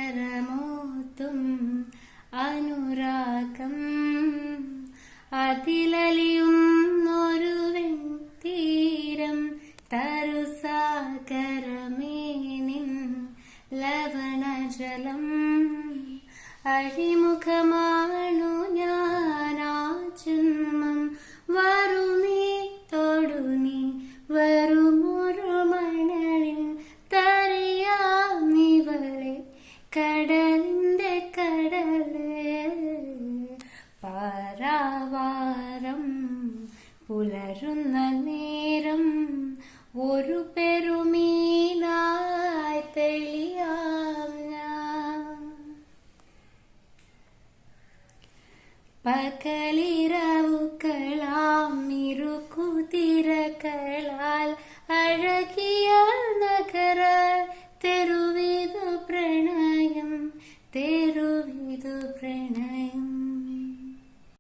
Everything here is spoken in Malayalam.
തിരസാകരമോത്തും അനുരാഗം അതിലലിയും ഒരു വെൺതീരം തരുസാഗരമേ നിൻ ലവണജലം അഴിമുഖമാണു ഞാനാ ജന്മം വരു നീ തൊടു നീ വരുമൊരു മണലിൻ തറിയാമിവളെ കടലിന്റെ കടല് പാരാവാരം പുലരുന്ന നേരം ഒരു പെരുമീനായി തെളിയാം ഞാൻ പകലിരവുകളാം ഇരുകുതിരകളാൽ അഴകിയ നഗര തെരു